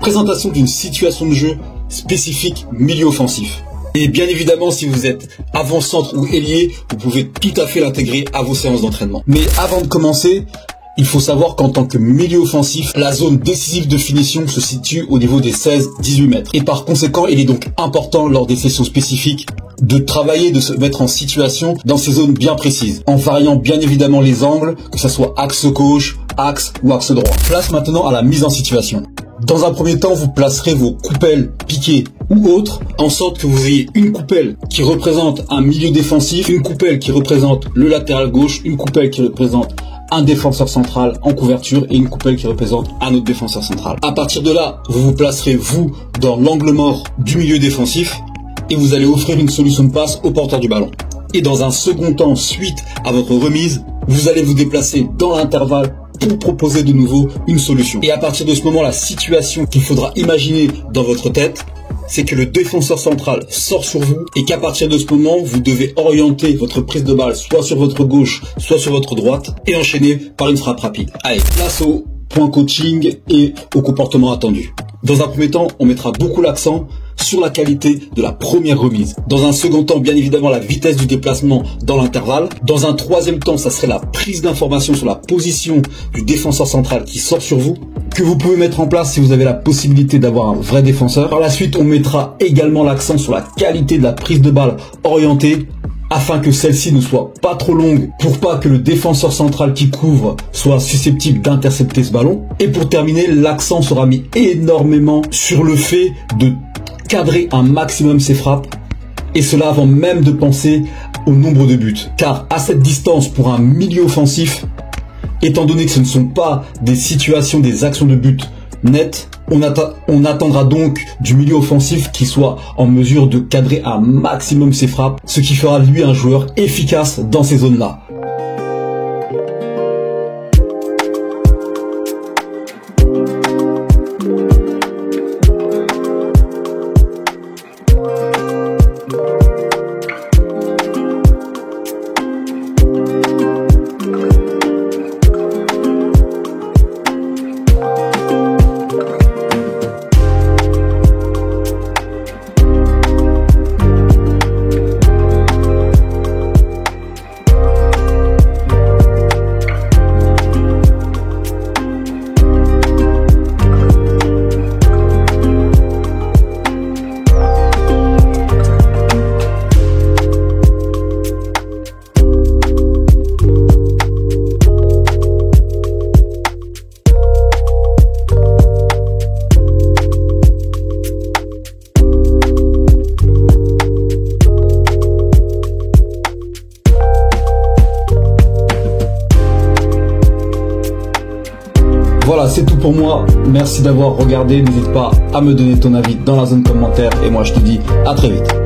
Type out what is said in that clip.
présentation d'une situation de jeu spécifique milieu offensif. Et bien évidemment, si vous êtes avant-centre ou ailier, vous pouvez tout à fait l'intégrer à vos séances d'entraînement. Mais avant de commencer, il faut savoir qu'en tant que milieu offensif, la zone décisive de finition se situe au niveau des 16-18 mètres. Et par conséquent, il est donc important lors des sessions spécifiques de travailler, de se mettre en situation dans ces zones bien précises, en variant bien évidemment les angles, que ce soit axe gauche, axe ou axe droit. Place maintenant à la mise en situation. Dans un premier temps, vous placerez vos coupelles, piquées ou autres, en sorte que vous ayez une coupelle qui représente un milieu défensif, une coupelle qui représente le latéral gauche, une coupelle qui représente un défenseur central en couverture et une coupelle qui représente un autre défenseur central. À partir de là, vous vous placerez, vous, dans l'angle mort du milieu défensif et vous allez offrir une solution de passe au porteur du ballon. Et dans un second temps, suite à votre remise, vous allez vous déplacer dans l'intervalle pour proposer de nouveau une solution. Et à partir de ce moment, la situation qu'il faudra imaginer dans votre tête, c'est que le défenseur central sort sur vous et qu'à partir de ce moment, vous devez orienter votre prise de balle soit sur votre gauche, soit sur votre droite et enchaîner par une frappe rapide. Allez, place au point coaching et au comportement attendu. Dans un premier temps, on mettra beaucoup l'accent sur la qualité de la première remise. Dans un second temps, bien évidemment, la vitesse du déplacement dans l'intervalle. Dans un troisième temps, ça serait la prise d'information sur la position du défenseur central qui sort sur vous, que vous pouvez mettre en place si vous avez la possibilité d'avoir un vrai défenseur. Par la suite, on mettra également l'accent sur la qualité de la prise de balle orientée, afin que celle-ci ne soit pas trop longue pour pas que le défenseur central qui couvre soit susceptible d'intercepter ce ballon. Et pour terminer, l'accent sera mis énormément sur le fait de cadrer un maximum ses frappes, et cela avant même de penser au nombre de buts. Car à cette distance, pour un milieu offensif, étant donné que ce ne sont pas des situations, des actions de but nettes, on attendra donc du milieu offensif qui soit en mesure de cadrer un maximum ses frappes, ce qui fera de lui un joueur efficace dans ces zones-là. Voilà, c'est tout pour moi. Merci d'avoir regardé. N'hésite pas à me donner ton avis dans la zone commentaire. Et moi, je te dis à très vite.